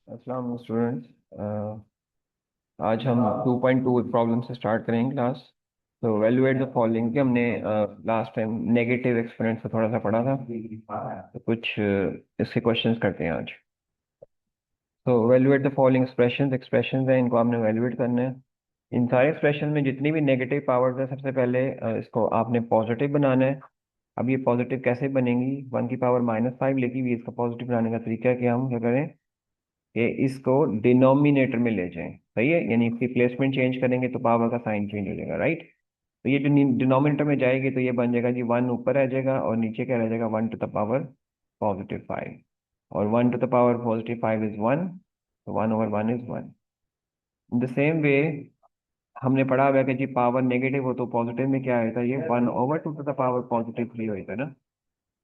अस्सलाम स्टूडेंट्स, आज हम 2.2 प्रॉब्लम से स्टार्ट करेंगे क्लास। तो वैल्यूएट द फॉलोइंग के हमने लास्ट टाइम नेगेटिव एक्सपोनेंट से थोड़ा सा पढ़ा था। तो कुछ इसके क्वेश्चंस करते हैं आज। तो valuate the following expressions expressions हैं, इनको आपने वैल्यूएट करना है। इन सारे एक्सप्रेशन में जितनी भी नेगेटिव पावर्स है, सबसे पहले इसको आपने पॉजिटिव बनाना है। अब ये पॉजिटिव कैसे बनेंगी? 1 की पावर -5 लिखी हुई है, इसका पॉजिटिव बनाने का तरीका है कि हम क्या करें कि इसको डिनोमिनेटर में ले जाएं। सही है, यानी इसकी प्लेसमेंट चेंज करेंगे तो पावर का साइन चेंज हो जाएगा, राइट। तो ये जो डिनोमिनेटर में जाएगी तो ये बन जाएगा जी 1 ऊपर रह जाएगा और नीचे क्या रह जाएगा, 1 टू द पावर +5। और 1 टू द पावर +5 इज 1, तो 1/1 is 1। In the same way हमने पढ़ा हुआ है कि जी पावर नेगेटिव हो तो पॉजिटिव में क्या होता है, ये 1/2 टू द पावर +3 हो जाता है ना।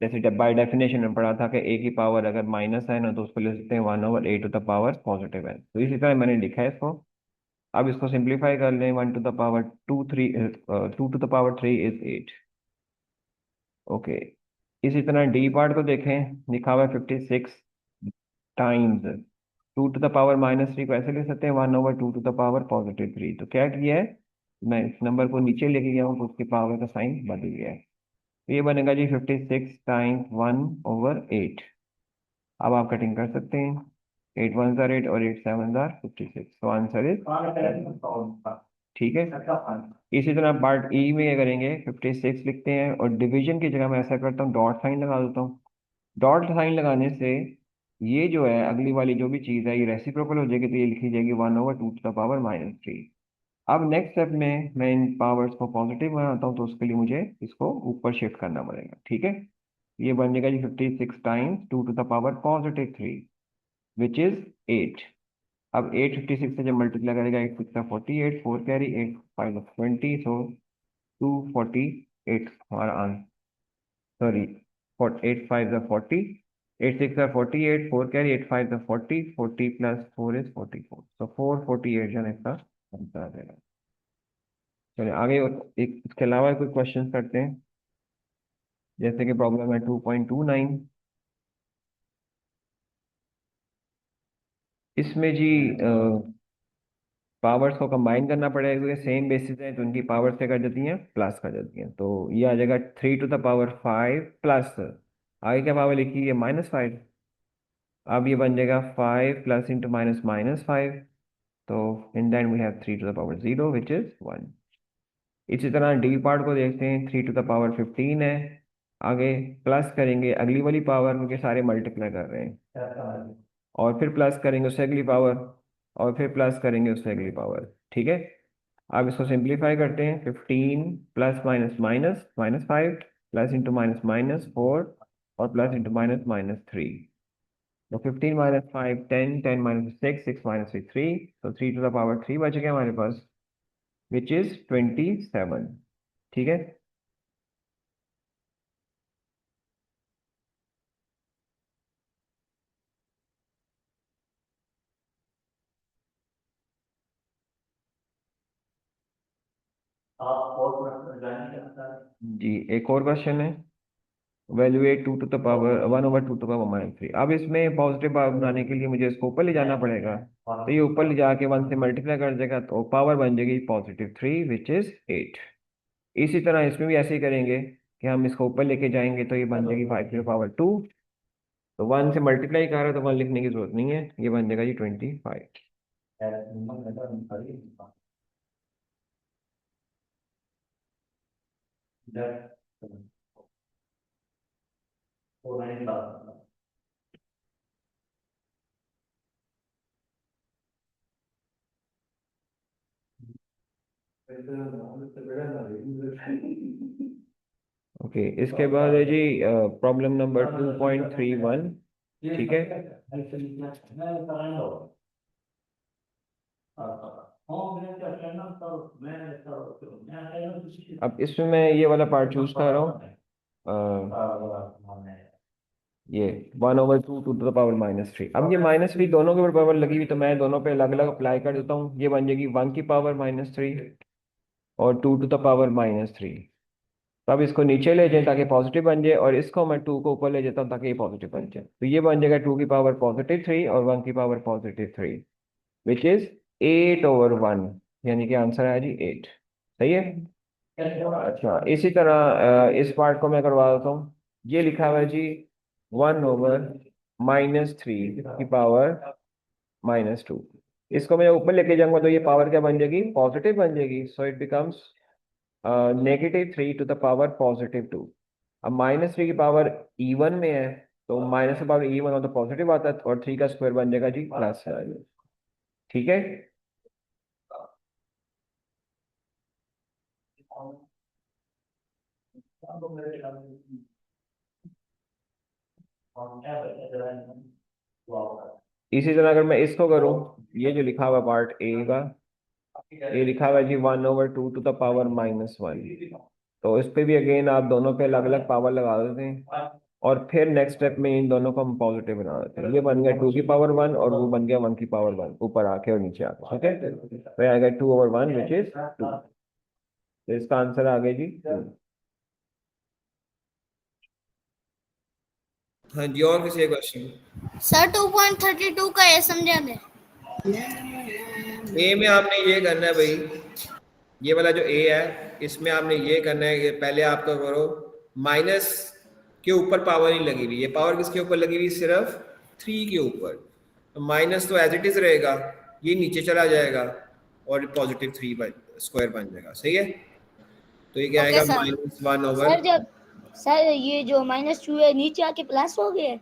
जैसे जब बाय डेफिनेशन में पढ़ा था कि ए की पावर अगर माइनस है ना तो उसको ले सकते हैं 1/a to the power positive है, तो इसी तरह मैंने लिखा है इसको। अब इसको सिंप्लीफाई कर लें, 1 to the power 3 is 8। Okay, इसी तरह डी पार्ट को देखें, लिखा हुआ है 56 टाइम्स 2 टू द पावर -3 को ऐसे लिख सकते हैं 1/2 टू द पावर +3। तो क्या किया है, मैं इस नंबर को नीचे लेके गया हूँ तो उसकी पावर का साइन बदल गया है। तो ये बनेगा जी 56 टाइम्स 1/8। अब आप कटिंग कर सकते हैं, 8 1 8 और 8 7 56, तो आंसर इज, ठीक है। इसी तरह पार्ट ई में क्या करेंगे, 56 लिखते हैं और डिवीजन की जगह मैं ऐसा करता हूँ डॉट साइन लगा देता हूँ। डॉट साइन लगाने से ये जो है अगली वाली जो भी चीज़ है ये रेसिप्रोकल हो जाएगी, तो ये लिखी जाएगी 1/2 टू द पावर -3। अब नेक्स्ट स्टेप में मैं इन पावर्स को पॉजिटिव बनाता हूँ, तो उसके लिए मुझे इसको ऊपर शिफ्ट करना पड़ेगा, ठीक है। ये बन जाएगा जी 56 times 2 to the power +3 which is 8। अब 8 56 से जब मल्टीप्लाई करेगा, 8 6 48, 4 कैरी, 8 5 20, सो 248 हमारा आंसर। सॉरी, 8 5 40, 8 6 48, 4 कैरी, 8 5 40, 40 + 4 इज 44, सो 448 जो है इसका आंसर आ जाएगा। चलिए आगे एक इसके अलावा कोई क्वेश्चन करते हैं, जैसे कि प्रॉब्लम है 2.29। इसमें जी पावर्स को कंबाइन करना पड़ेगा क्योंकि सेम बेसिस है, तो उनकी पावर्स क्या कर जाती हैं, प्लस कर जाती हैं। तो ये आ जाएगा 3 टू द पावर 5 प्लस, आगे क्या पावर लिखी है, -5। अब ये बन जाएगा 5 प्लस इंटू माइनस -5, तो in that we have 3 to the power 0 which is 1। इसी तरह डी पार्ट को देखते हैं, 3 टू द पावर 15 है। आगे प्लस करेंगे अगली वाली पावर, क्योंकि सारे मल्टीप्लाई कर रहे हैं, और फिर प्लस करेंगे उससे अगली पावर, और फिर प्लस करेंगे उससे अगली पावर, ठीक है। अब इसको सिंप्लीफाई करते हैं, 15 plus minus minus -5 plus into minus -4 और प्लस इंटू माइनस -3। तो 15 - 5 10, 10 - 6 6 - 6 3, तो 3 टू द पावर 3 बच गया हमारे पास, विच इज 27, ठीक है। जी एक और क्वेश्चन है, evaluate 2 to the power 1/2 to the power -3। अब इसमें पॉजिटिव पावर बनाने के लिए मुझे इसको ऊपर ले जाना पड़ेगा, तो ये ऊपर ले जाके 1 से मल्टीप्लाई कर देगा तो पावर बन जाएगी +3 विच इज 8। इसी तरह इसमें भी ऐसे ही करेंगे कि हम इसको ऊपर लेके जाएंगे तो ये बन जाएगी 5 टू द पावर 2। तो 1 से मल्टीप्लाई कर रहा है तो 1 लिखने की जरूरत नहीं है, ये बन जाएगा जी 25। ओके, इसके बाद है जी प्रॉब्लम नंबर 2.31, ठीक है। अब इसमें मैं ये वाला पार्ट चूज कर रहा हूँ, ये 1/2 टू द पावर -3। अब ये -3 दोनों के ऊपर पावर लगी हुई, तो मैं दोनों पे अलग अलग अप्लाई कर देता हूँ। ये बन जाएगी 1 की पावर -3 और 2 टू द पावर -3। तो अब इसको नीचे ले जाए ताकि पॉजिटिव बन जाए, और इसको मैं 2 को ऊपर ले जाता हूँ ताकि ये पॉजिटिव बन जाए। तो ये बन जाएगा 2 की पावर पॉजिटिव 3 और 1 की पावर पॉजिटिव 3, विच इज 8/1, यानी कि आंसर है जी 8। सही है। अच्छा, इसी तरह इस पार्ट को मैं करवा देता हूँ। ये लिखा हुआ है जी 1/-3 की पावर -2। इसको मैं ऊपर लेके जाऊंगा तो ये पावर क्या बन जाएगी, पॉजिटिव बन जाएगी। So it becomes -3 to the power +2। अब -3 की पावर इवन में है, तो माइनस की पावर इवन हो तो पॉजिटिव आता है, और 3 का स्क्वायर बन जाएगा जी प्लस। ठीक है। इसी तरह अगर मैं इसको करूं, ये जो लिखा हुआ पार्ट ए का, ये लिखा हुआ है जी 1/2 to the power -1। तो इस पे भी अगेन आप दोनों पे अलग अलग पावर लगा देते हैं, और फिर नेक्स्ट स्टेप में इन दोनों को हम पॉजिटिव बना देते हैं। ये बन गया 2 की पावर 1, और वो बन गया 1 की पावर 1, ऊपर आके और नीचे आके। ठीक है, तो ये आ गया 2/1 विच इज 2। तो इसका आंसर आ गया जी 2। हाँ जी, और किसी क्वेश्चन? सर 2.32 का ये समझा दे। ए में आपने ये करना है भाई, ये वाला जो ए है इसमें आपने ये करना है कि पहले आपका करो माइनस के ऊपर पावर नहीं लगी हुई, ये पावर किसके ऊपर लगी हुई, सिर्फ 3 के ऊपर। तो माइनस तो एज इट इज रहेगा, ये नीचे चला जाएगा और +3 स्क्वायर बन जाएगा। सही है। तो ये क्या ओके आएगा, सर। -1 sir over. जब सर ये जो -2 है नीचे आके प्लस हो गया।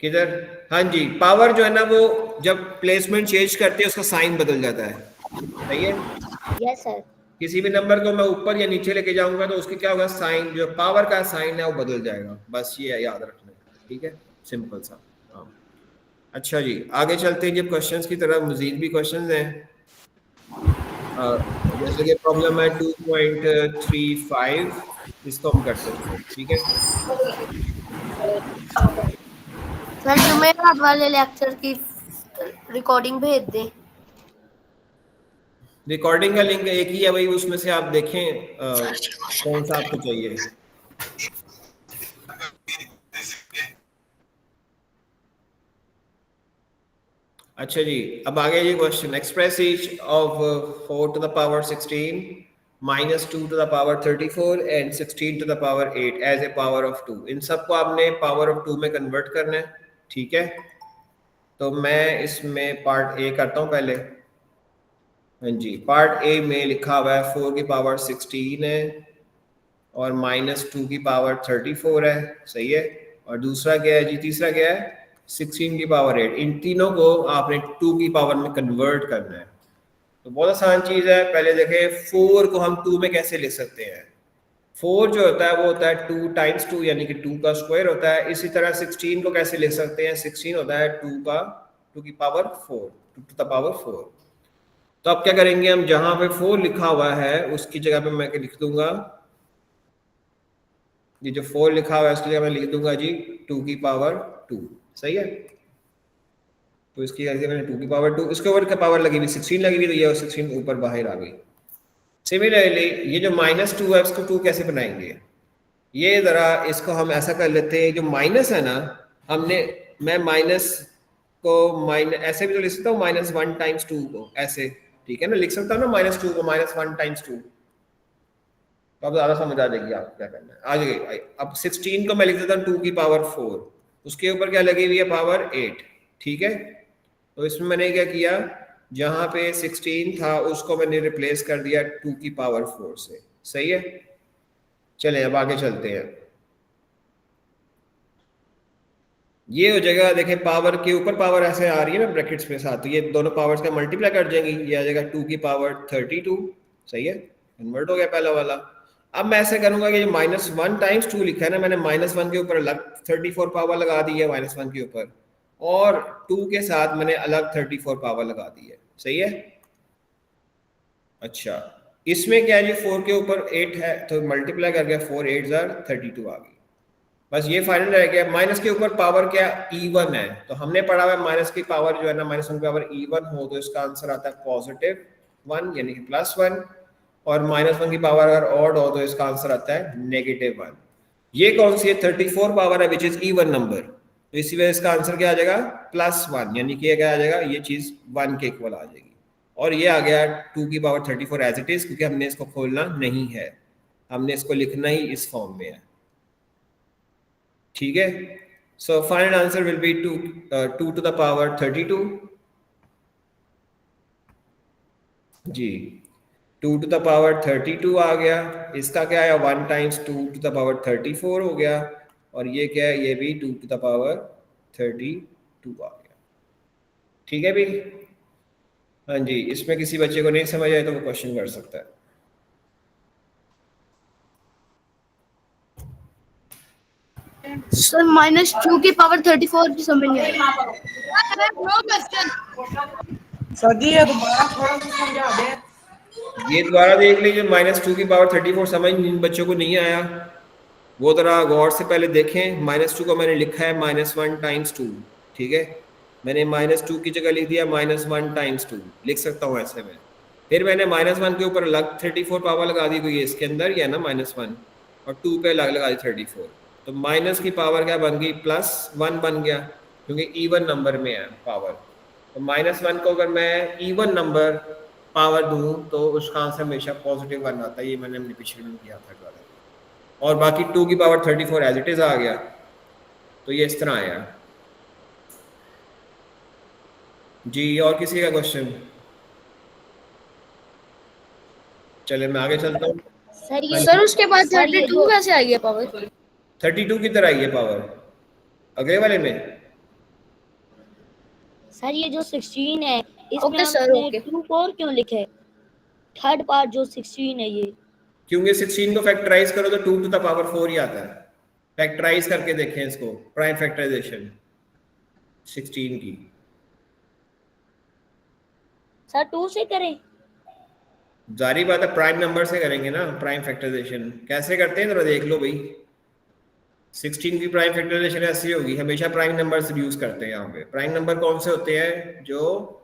किधर? हाँ जी, पावर जो है ना वो जब प्लेसमेंट चेंज करते हैं उसका साइन बदल जाता है। सही है। Yes sir. किसी भी नंबर को मैं ऊपर या नीचे लेके जाऊंगा तो उसकी क्या होगा, साइन, जो पावर का साइन है वो बदल जाएगा। बस ये याद रखना है। ठीक है, सिंपल सा। हाँ। अच्छा जी, आगे चलते हैं जब क्वेश्चंस की तरफ। मजीद भी क्वेश्चंस हैं। जैसे कि प्रॉब्लम है 2.35, इसको हम करते हैं। ठीक है। सर जुमेरात वाले लेक्चर की रिकॉर्डिंग भेज दें। रिकॉर्डिंग का लिंक एक ही है भाई, उसमें से आप देखें कौन सा आपको चाहिए। अच्छा जी, अब आगे ये question, express each of 4 to the power 16 -2 to the power 34 and 16 to the power 8 as a power of 2। इन सबको आपने पावर ऑफ 2 में कन्वर्ट करना है। ठीक है, तो मैं इसमें पार्ट ए करता हूँ पहले। हाँ जी, पार्ट ए में लिखा हुआ है 4 की पावर 16 है और -2 की पावर 34 है। सही है। और दूसरा क्या है जी, तीसरा क्या है, 16 की पावर 8। इन तीनों को आपने 2 की पावर में कन्वर्ट करना है। तो बहुत आसान चीज है। पहले देखें 4 को हम 2 में कैसे लिख सकते हैं। 4 जो होता है वो होता है 2 टाइम्स 2, यानी कि 2 का स्क्वायर होता है। इसी तरह 16 को कैसे लिख सकते हैं, 16 होता है 2 की पावर 4, 2 to the power 4। तो अब क्या करेंगे हम, जहां पे 4 लिखा हुआ है उसकी जगह पे मैं लिख दूंगा, ये जो 4 लिखा हुआ है इसकी जगह मैं लिख दूंगा जी 2 की पावर 2। सही है। तो इसकी जगह मैंने 2 की पावर 2, इसके ऊपर क्या पावर लगी हुई, 16 लगी हुई, तो ये 16 ऊपर बाहर आ गई। सिमिलरली ये जो -2 है इसको 2 कैसे बनाएंगे, ये जरा इसको हम ऐसा कर लेते हैं। जो माइनस है ना, हमने, मैं माइनस को ऐसे भी तो लिख सकता हूँ, -1 टाइम्स 2 को ऐसे। ठीक है ना, लिख सकता हूँ ना -2 को -1 टाइम्स 2। तो अब ज्यादा समझ आ जाएगी आपको क्या करना है। आ जाएगी। अब 16 को मैं लिख देता हूँ 2 की पावर 4, उसके ऊपर क्या लगी हुई है, पावर 8। ठीक है। तो इसमें मैंने क्या किया, जहां पे 16 था उसको मैंने रिप्लेस कर दिया 2 की पावर 4 से। सही है। चलें अब आगे चलते हैं। ये हो जाएगा, देखें पावर के ऊपर पावर ऐसे आ रही है ना ब्रैकेट्स में साथ, तो ये दोनों पावर्स का मल्टीप्लाई कर जाएंगी, ये आ जाएगा 2 की पावर 32। सही है, कन्वर्ट हो गया पहला वाला। अब मैं ऐसे करूंगा कि जो -1 टाइम्स 2 लिखा है ना, मैंने -1 के ऊपर अलग 34 पावर लगा दी है -1 के ऊपर, और 2 के साथ मैंने अलग 34 पावर लगा दी है। सही है। अच्छा, इसमें क्या है जी, 4 के ऊपर 8 है तो मल्टीप्लाई कर गया, 4 8 32 आ गई। बस ये फाइनल रह गया। माइनस के ऊपर पावर क्या, E1 है, तो हमने पढ़ा हुआ है माइनस की पावर जो है ना, -1 की पावर E1 हो तो इसका आंसर आता है +1, यानी कि +1। और -1 की पावर अगर ऑड हो तो इसका आंसर आता है -1। ये कौन सी है? 34 पावर है विच इज इवन नंबर, तो इसी वजह इसका आंसर क्या आ जाएगा? +1, यानी कि क्या आ जाएगा? ये चीज 1 के इक्वल आ जाएगी। और ये आ गया 2 की पावर 34 एज इट इज, क्योंकि हमने इसको खोलना नहीं है, हमने इसको लिखना ही इस फॉर्म में है। ठीक है, so final answer will be 2 to the power 32 जी। 2 टू द पावर 32 आ गया। इसका क्या है? 1 टाइम्स 2 टू द पावर 34 हो गया। और ये क्या है? ये भी 2 टू द पावर 32 आ गया। ठीक है भी। हाँ जी, इसमें किसी बच्चे को नहीं समझ आए तो वो क्वेश्चन कर सकता है। सर -2 की पावर 34 की समझ नहीं आई। सर जी ये दोबारा थोड़ा सा समझा दे। ये दोबारा देख लीजिए, -2 की पावर 34 समझ जिन बच्चों को नहीं आया वो जरा गौर से पहले देखें। -2 को मैंने लिखा है -1 टाइम्स 2। ठीक है, मैंने -2 की जगह लिख दिया -1 टाइम्स 2, लिख सकता हूँ ऐसे में। फिर मैंने -1 के ऊपर अलग 34 पावर लगा दी, कोई इसके अंदर ही है ना -1, और 2 पे अलग लगा दी 34, तो माइनस की पावर क्या बन गई? +1 बन गया, क्योंकि इवन नंबर में है पावर। तो -1 को अगर मैं इवन नंबर पावर दूं तो उसका आंसर हमेशा +1 आता है। ये मैंने अपने पिछले में किया था। और बाकी 2 की पावर 34 एज इट इज आ गया, तो ये इस तरह आया। जी, और किसी का क्वेश्चन? चले मैं आगे चलता हूँ। सर उसके बाद 32 कैसे आ गया पावर? 32 की तरह आई है पावर अगले वाले में। सर ये जो 16 है इसमें ओके सर, हमने ओके। 2 4 क्यों लिखे? थर्ड पार्ट जो 16 है ये। क्योंकि 16 को फैक्टराइज करो तो 2 टू द पावर 4 ही आता है। फैक्टराइज करके देखें इसको, प्राइम फैक्टराइजेशन 16 की। सर 2 से करें? जारी बात है, प्राइम नंबर से करेंगे ना प्राइम फैक्टराइजेशन। कैसे करते हैं जरा देख लो भाई। 16 की प्राइम फैक्टराइजेशन ऐसी होगी, हमेशा प्राइम नंबर से यूज करते हैं। यहाँ पे प्राइम नंबर कौन से होते हैं? जो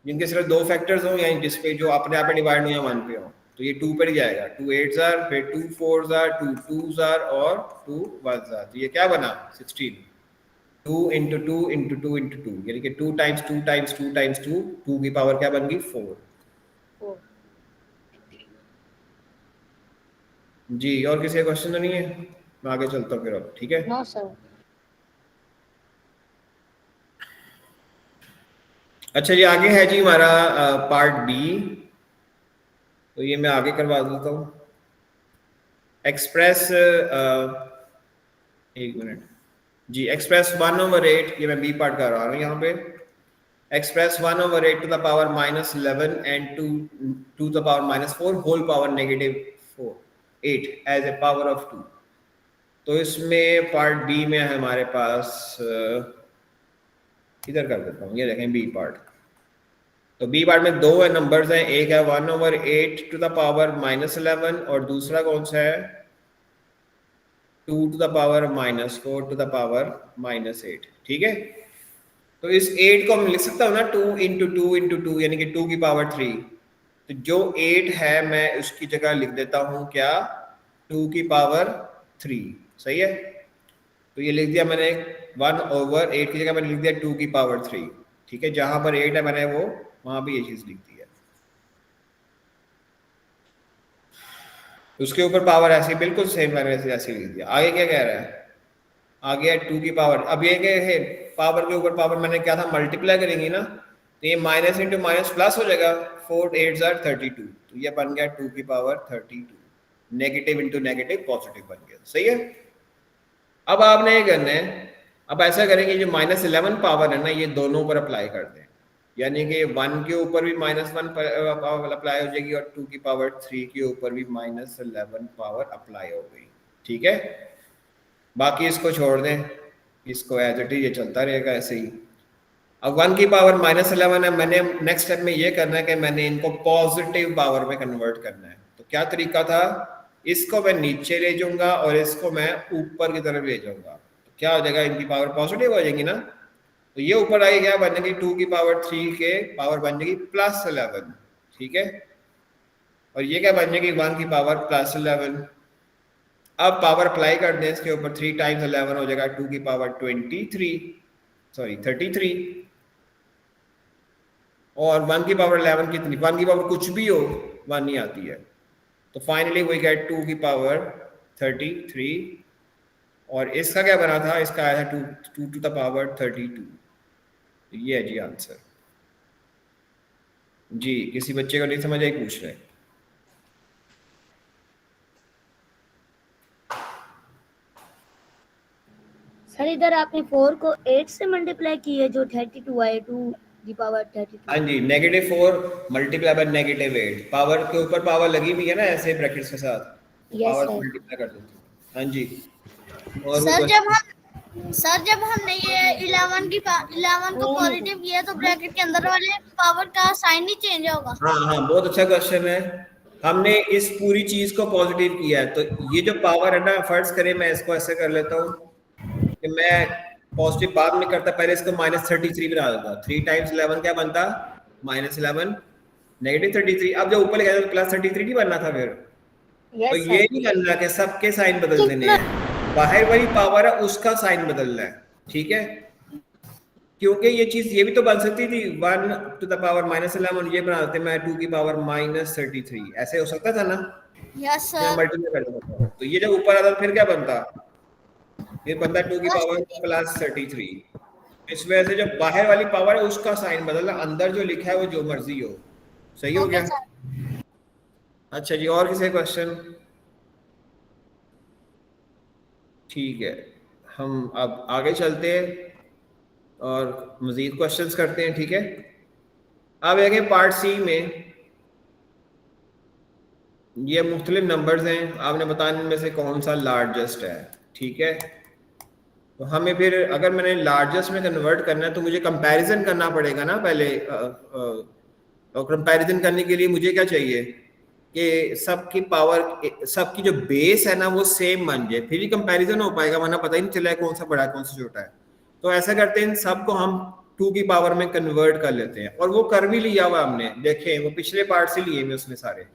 जिनके सिर्फ 2 फैक्टर्स हो, या जिसपे जो अपने आप में डिवाइड हो या 1 पे हो। तो ये 2 पर ही जाएगा। 2 8s आर, फिर 2 4s आर, 2 2s आर और 2 1s आर। तो ये क्या बना? 16। 2 इंटू 2 इंटू 2 इंटू 2, यानी कि 2 टाइम्स 2 टाइम्स 2 टाइम्स 2, 2 की पावर क्या बन गई? 4। जी, और किसी का क्वेश्चन तो नहीं है? मैं आगे चलता हूँ फिर अब। ठीक है, नो सर। अच्छा जी, आगे है जी हमारा पार्ट बी। तो ये मैं आगे करवा देता हूँ। एक्सप्रेस एक मिनट जी। एक्सप्रेस 1/8, ये मैं बी पार्ट कर रहा हूँ यहाँ पे। Express 1/8 to the power -11 and 2 to the power -4 whole power -4 8 as a power of 2। तो इसमें पार्ट बी में है हमारे पास इधर कर देता हूँ, ये देखें बी पार्ट। तो बी पार्ट में 2 है नंबर्स हैं, एक है 1/8 टू द पावर -11 और दूसरा कौन सा है? 2 to the power -4 to the power -8। ठीक है, तो इस 8 को हम लिख सकता हूँ ना 2 इंटू 2 इंटू 2, यानी कि 2 की पावर 3। तो जो 8 है मैं उसकी जगह लिख देता हूँ क्या? 2 की पावर 3। सही है, तो ये लिख दिया मैंने 1/8 की जगह मैंने लिख दिया 2 की पावर 3। ठीक है, जहां पर 8 है मैंने वो वहां भी ये चीज लिख दी है। उसके ऊपर पावर ऐसी बिल्कुल सेम मैंने ऐसे लिख दिया। आगे क्या कह रहा है? आगे है 2 की पावर। अब ये क्या है? पावर के ऊपर पावर मैंने क्या था? मल्टीप्लाई करेंगे ना, तो ये माइनस इंटू माइनस प्लस हो जाएगा। 4 8s आर 32, तो ये बन गया 2 की power 32। Negative into negative positive बन गया। सही है, अब आपने ये करना है, अब ऐसा करेंगे जो -11 पावर है ना, ये दोनों पर अप्लाई कर दें, यानी कि 1 के ऊपर भी -1 पावर अप्लाई हो जाएगी और 2 की पावर 3 के ऊपर भी -11 पावर अप्लाई हो गई। ठीक है, बाकी इसको छोड़ दें, इसको एज इट इज ये चलता रहेगा ऐसे ही। अब 1 की पावर -11 है, मैंने नेक्स्ट स्टेप में ये करना है कि मैंने इनको पॉजिटिव पावर में कन्वर्ट करना है। तो क्या तरीका था? इसको मैं नीचे ले जाऊंगा और इसको मैं ऊपर की तरफ ले जाऊंगा, तो क्या हो जाएगा? इनकी पावर पॉजिटिव हो जाएगी ना, तो ये ऊपर आई क्या बनेगी? 2 की पावर 3 के पावर बन जाएगी +11। ठीक है, और ये क्या बन जाएगी 1 की पावर प्लस 11। अब पावर अप्लाई कर दें इसके ऊपर, 3 टाइम्स 11 हो जाएगा 2 की पावर 33, और 1 की पावर 11 कितनी, 1 की पावर कुछ भी हो 1 ही आती है। तो फाइनली वी गेट 2 की पावर 33, और इसका क्या बना था, इसका आया था 2 टू द पावर 32। ये है जी आंसर। जी किसी बच्चे को नहीं समझ आई, पूछ रहे। सर इधर आपने 4 को 8 से मल्टीप्लाई की है जो 32 आए, 2 की पावर 32। हाँ जी, -4 मल्टीप्लाई बाय -8, पावर के ऊपर पावर लगी हुई है ना ऐसे ब्रैकेट्स के साथ, तो यस पावर सर। मल्टीप्लाई कर देते हैं। हाँ जी, और भी सर जब हमने ये 11 को पॉजिटिव किया तो ब्रैकेट के अंदर वाले पावर का साइन नहीं चेंज होगा? हाँ हाँ, बहुत अच्छा क्वेश्चन है। हमने इस पूरी चीज को पॉजिटिव किया है, तो ये जो पावर है ना, फर्ज करें मैं इसको ऐसे कर लेता हूँ कि मैं पॉजिटिव बाद में करता, पहले इसको -33 बना देता। 3 टाइम्स 11 क्या बनता, -11 -33। अब जब ऊपर लिखा तो +33 नहीं बनना था फिर। तो यस ये सर। नहीं करना कि सबके साइन बदल देने हैं, बाहर वाली पावर है उसका साइन बदलना है, ठीक है। क्योंकि ये चीज ये भी तो बन सकती थी 1 टू द पावर -11, ये बना देते मैं 2 की पावर -33, ऐसे हो सकता था ना, यस मैं सर। मल्टीप्लाई कर देता। तो ये जब ऊपर आता फिर क्या बनता, फिर बनता 2 की पावर +33। इस वजह से जब बाहर वाली पावर है उसका साइन बदलना, अंदर जो लिखा है वो जो मर्जी हो। सही हो ओके गया। सर। अच्छा जी, और किसी क्वेश्चन? ठीक है, हम अब आगे चलते हैं और मजीद क्वेश्चंस करते हैं, ठीक है। अब देखें पार्ट सी में, ये मुख्तलिफ नंबर्स हैं, आपने बताने इनमें से कौन सा लार्जेस्ट है, ठीक है। तो हमें फिर अगर मैंने लार्जेस्ट में कन्वर्ट करना है तो मुझे कंपैरिजन करना पड़ेगा ना पहले, और कंपैरिजन करने के लिए मुझे क्या चाहिए कि सबकी पावर, सबकी जो बेस है ना वो सेम बन जाए, फिर ही कंपैरिजन हो पाएगा, वरना पता ही नहीं चला कौन सा बड़ा है कौन सा छोटा है। तो ऐसा करते हैं, सबको हम 2 की पावर में कन्वर्ट कर लेते हैं, और वो कर भी लिया हुआ हमने, देखें वो पिछले पार्ट से लिए हुए उसमें सारे।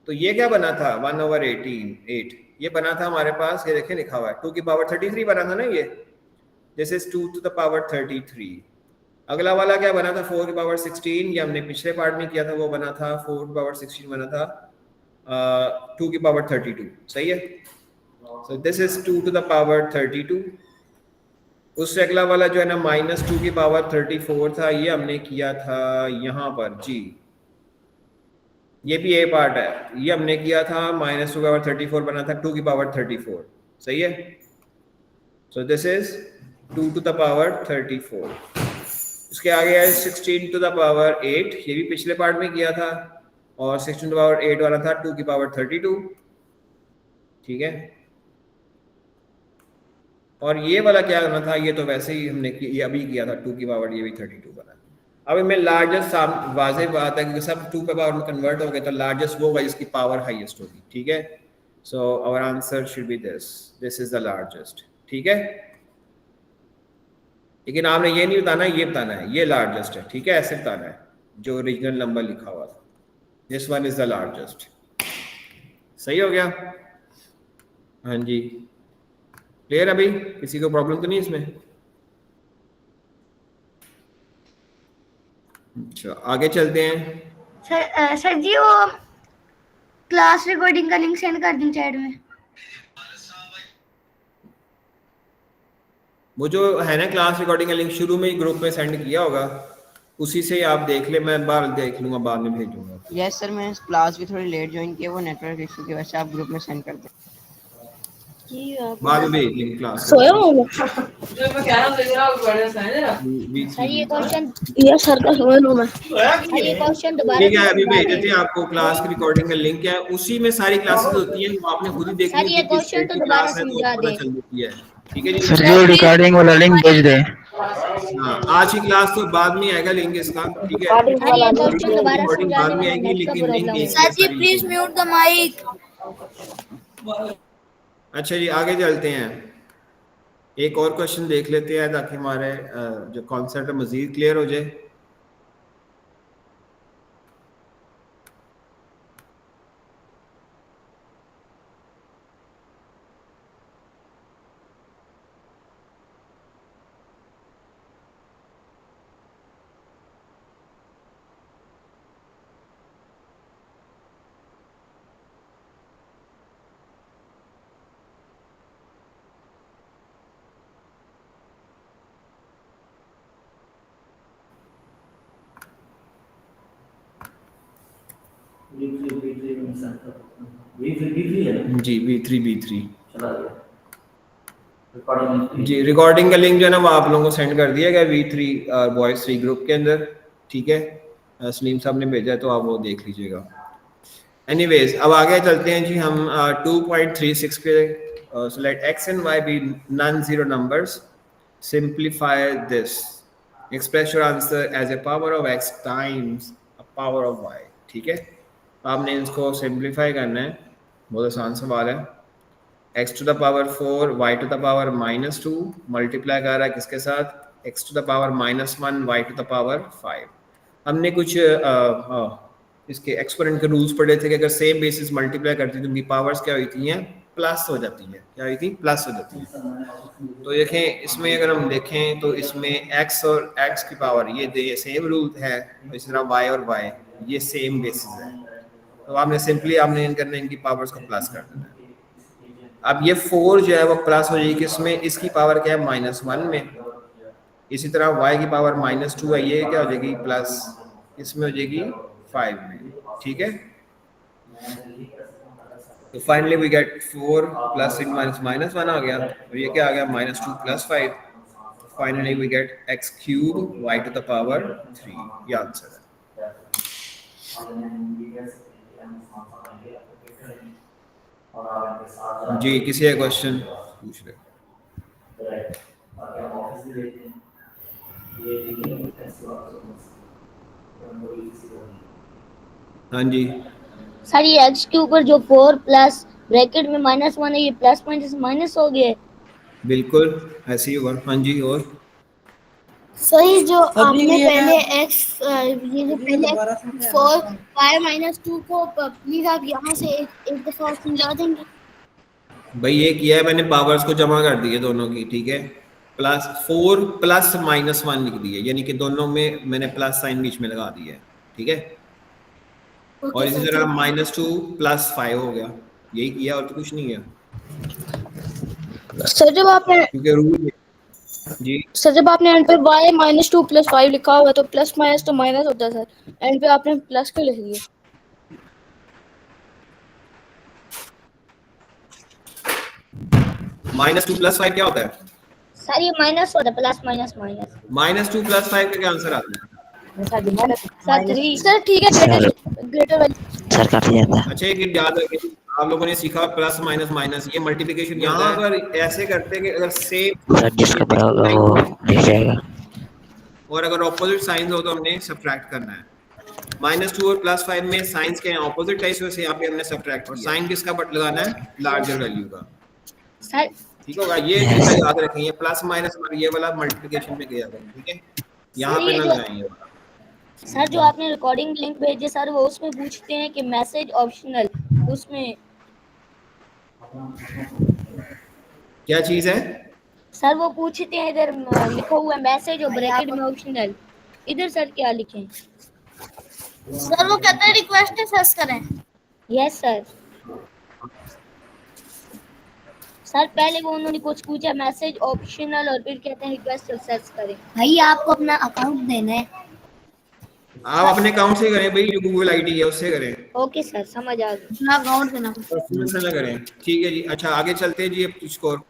तो ये क्या बना था 1/18, ये बना था हमारे पास, ये देखें लिखा हुआ है 2 की पावर 33 बना था ना ये, this is 2 to the power 33। अगला वाला क्या बना था 4 की पावर 16, ये हमने पिछले पार्ट में किया था, वो बना था 4 की पावर 16 बना था 2 की पावर 32, सही है। So this is 2 to the power 32। उससे अगला वाला जो है ना -2 की पावर 34 था, ये हमने किया था यहाँ पर जी, ये भी ए पार्ट है, ये हमने किया था -2 की पावर 34 बना था 2 की पावर 34, सही है। So this is 2 to the power 34। इसके आगे है 16 टू द पावर 8, ये भी पिछले पार्ट में किया था, और 16 टू द पावर 8 वाला था 2 की पावर 32, ठीक है। और ये वाला क्या करना था, ये तो वैसे ही हमने ये अभी किया था 2 की पावर, ये भी 32 बना। अब इनमें लार्जेस्ट वाज़ेह बात है कि सब 2 पे पावर में कन्वर्ट हो गए, तो लार्जेस्ट वो होगा जिसकी पावर हाईएस्ट होगी, ठीक है। So our answer should be this is the largest, ठीक है। लेकिन आपने ये नहीं बताना, ये बताना है ये लार्जेस्ट है, ठीक है, ऐसे बताना है जो ओरिजिनल नंबर लिखा हुआ था, this one is the largest. सही हो गया। हाँ जी, क्लियर। अभी किसी को प्रॉब्लम तो नहीं इसमें? अच्छा आगे चलते हैं। सर जी वो क्लास रिकॉर्डिंग का लिंक सेंड कर दी चैट में। वो जो है ना क्लास रिकॉर्डिंग का लिंक शुरू में ही ग्रुप में सेंड किया होगा, उसी से आप देख ले, मैं बाहर देख लूंगा, बाद में भेजूंगा। यस सर, मैंने क्लास भी थोड़ी लेट ज्वाइन की है, वो नेटवर्क इशू की वजह से आप ग्रुप में सेंड कर दें। बाद में भेज लेंगे क्लास सोया हूँ मैं। सर ये क्वेश्चन, ये सर का सोया हूँ मैं। सर ये क्वेश्चन दोबारा ठीक है, से अभी समझा भेज दें। देते हैं आपको, क्लास की रिकॉर्डिंग का लिंक है, उसी में सारी क्लासेस होती हैं, वो आपने खुद ही देखनी सर होती ये है किस क्वेश्चन डेट तो की दोबारा क्लास है, तो समझा पता दें। चल जाती है, ठीक है जी। सर जी रिकॉर्डिंग वाला लिंक भेज दें। हाँ, आज की क्लास तो बाद में आएगा लिंक इसका, ठीक है। सर ये क्वेश्चन दोबारा रिकॉर्डिंग समझा बाद दें, में मेरा आएगी, नेट का लेकिन लिंक प्रॉब्लम एक है। ही है सर जी सारी प्लीज चीज़ें। Mute the mic. अच्छा जी, आगे चलते हैं, एक और क्वेश्चन देख लेते हैं ताकि हमारे जो कॉन्सेप्ट है मजीद क्लियर हो जाए। जी B3 जी। रिकॉर्डिंग का लिंक जो है ना वो आप लोगों को सेंड कर दिया गया V3 बॉयज 3 ग्रुप के अंदर, ठीक है। सलीम साहब ने भेजा है तो आप वो देख लीजिएगा। एनीवेज अब आगे चलते हैं जी हम 2.36 पे। so let x and y be non-zero numbers. Simplify this. Express your answer as a power of x times a power of y. ठीक है, आपने इसको सिंप्लीफाई करना है, बहुत आसान सवाल है। x to the power 4 y to the power -2 multiply कर रहा है किसके साथ, x to the power -1 y to the power 5। हमने कुछ इसके एक्सपोनेंट के रूल्स पढ़े थे कि अगर सेम बेसिस मल्टीप्लाई करती तो उनकी पावर्स क्या हुई थी, प्लस हो जाती है। क्या हुई थी, प्लस हो जाती है। तो देखें इसमें अगर हम देखें तो इसमें x और x की पावर ये सेम रूल है, इस तरह y और y ये सेम बेसिस है। तो आपने सिंपली आपने इन करना इनकी पावर्स को प्लस कर देना है। अब ये 4 जो है वो प्लस हो जाएगी किसमें, इसकी पावर क्या है -1 में। इसी तरह y की पावर -2 है, ये क्या हो जाएगी प्लस, इसमें हो जाएगी 5 में, ठीक है। तो फाइनली वी गेट 4 प्लस -1 आ गया, और ये क्या आ गया -2 + 5। Finally we get x³ y to the power 3, ये आंसर है। जी किसी का क्वेश्चन पूछ रहे? हाँ जी सर ये x के ऊपर जो 4 प्लस ब्रैकेट में -1 है, ये प्लस माइनस हो गया। बिल्कुल ऐसे ही होगा। हाँ जी, और सही जो आपने पहले x ये जो पहले 4 y -2 को प्लीज आप यहाँ से एक दफा समझा देंगे। भाई ये किया है मैंने, पावर्स को जमा कर दिए दोनों की, ठीक है। प्लस 4 प्लस -1 लिख दिए, यानी कि दोनों में मैंने प्लस साइन बीच में लगा दिया है, ठीक है। और इसी तरह -2 + 5 हो गया, यही किया और तो कुछ नहीं किया। सर जब आपने क्योंकि रूल जी एंड पे y -2 + 5 लिखा हुआ तो प्लस माइनस तो माइनस होता है सर, एंड पे आपने प्लस क्यों लिख दिया? -2 + 5 क्या होता है? सर ये माइनस होता है, प्लस माइनस -2 + 5 का क्या आंसर आता है? सर 3। सर ठीक है, ग्रेटर वैल्यू सर काफी ज्यादा। अच्छा एक याद रखिए, आप लोगों ने सीखा प्लस माइनस माइनस, ये मल्टीप्लिकेशन यहाँ पर ऐसे करते हैं कि अगर सेम सर जिसका बड़ा होगा वो लिख जाएगा, और अगर ऑपोजिट साइन हो तो हमने सब्ट्रैक्ट करना है। -2 और +5 में साइंस के ऑपोजिट है, इस वजह से यहाँ पे हमने सब्ट्रैक्ट और साइन किसका बट लगाना है, लार्जर वैल्यू का, सर। ठीक होगा। ये चीज़ याद रखें, ये प्लस माइनस ये वाला मल्टीप्लिकेशन में गया, ठीक है, यहाँ पे ना लगाएं ये वाला। सर जो आपने रिकॉर्डिंग लिंक भेजे सर वो उसमें पूछते हैं कि मैसेज ऑप्शनल, उसमें क्या चीज़ है सर वो पूछते हैं, इधर लिखा हुआ है मैसेज और ब्रैकेट में ऑप्शनल, इधर सर क्या लिखें? सर वो कहते हैं रिक्वेस्ट सर्च करें। Yes sir. सर पहले वो उन्होंने कुछ पूछा मैसेज ऑप्शनल और फिर कहते हैं रिक्वेस्ट सर्च करें। भाई आपको अपना अकाउंट देना है, आप अपने अकाउंट से करें भाई, जो गूगल आईडी है उससे करें। ओके सर समझ आ गया। अपना अकाउंट देना से ना करें, ठीक है जी। अच्छा आगे चलते हैं जी, अब स्कोर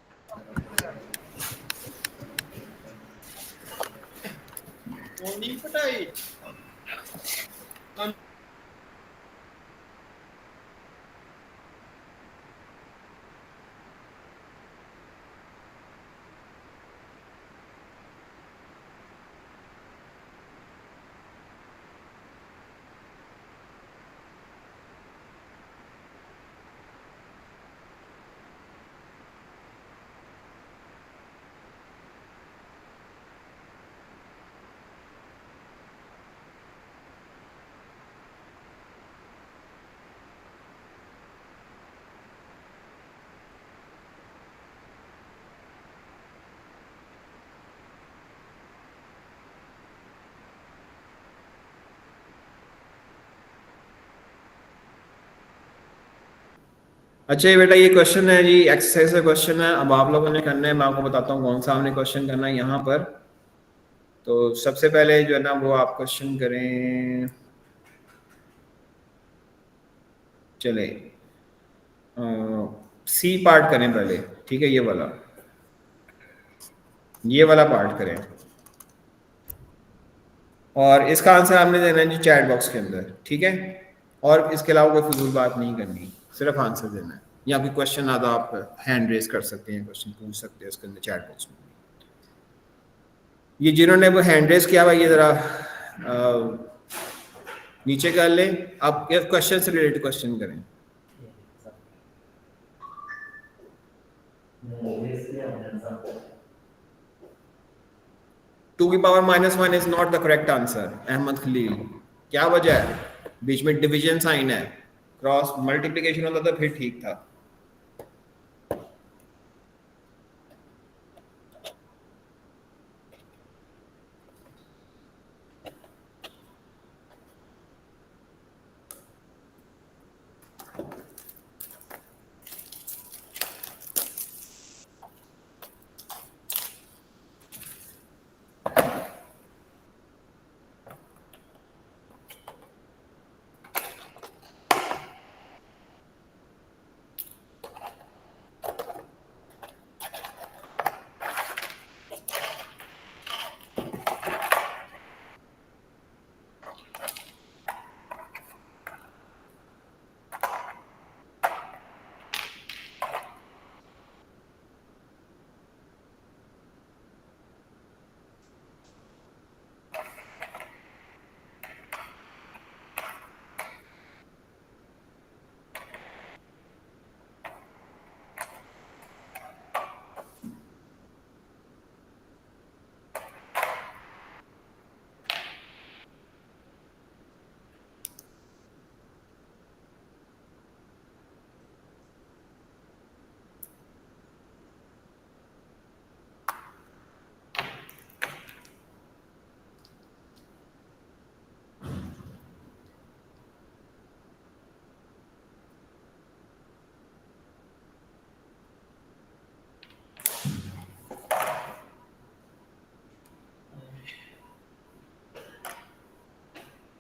अच्छा ये बेटा ये क्वेश्चन है जी, एक्सरसाइज का क्वेश्चन है। अब आप लोगों ने करना है, मैं आपको बताता हूँ कौन सा हमने क्वेश्चन करना है यहाँ पर। तो सबसे पहले जो है ना वो आप क्वेश्चन करें, चले सी पार्ट करें पहले, ठीक है, ये वाला पार्ट करें, और इसका आंसर आपने देना है जी चैट बॉक्स के अंदर, ठीक है। और इसके अलावा कोई फजूल बात नहीं करनी, सिर्फ आंसर देना है। या कोई क्वेश्चन आता आप हैंड रेज कर सकते हैं, क्वेश्चन पूछ सकते हैं उसके अंदर चैट बॉक्स में। ये जिन्होंने वो हैंड रेज किया हुआ ये ज़रा नीचे कर लें। आप क्वेश्चन से रिलेटेड क्वेश्चन करें। टू की power -1 is not the correct answer. Ahmad Khalil, क्या वजह है? बीच में डिवीजन साइन है, क्रॉस मल्टीप्लिकेशन होता तो फिर ठीक था।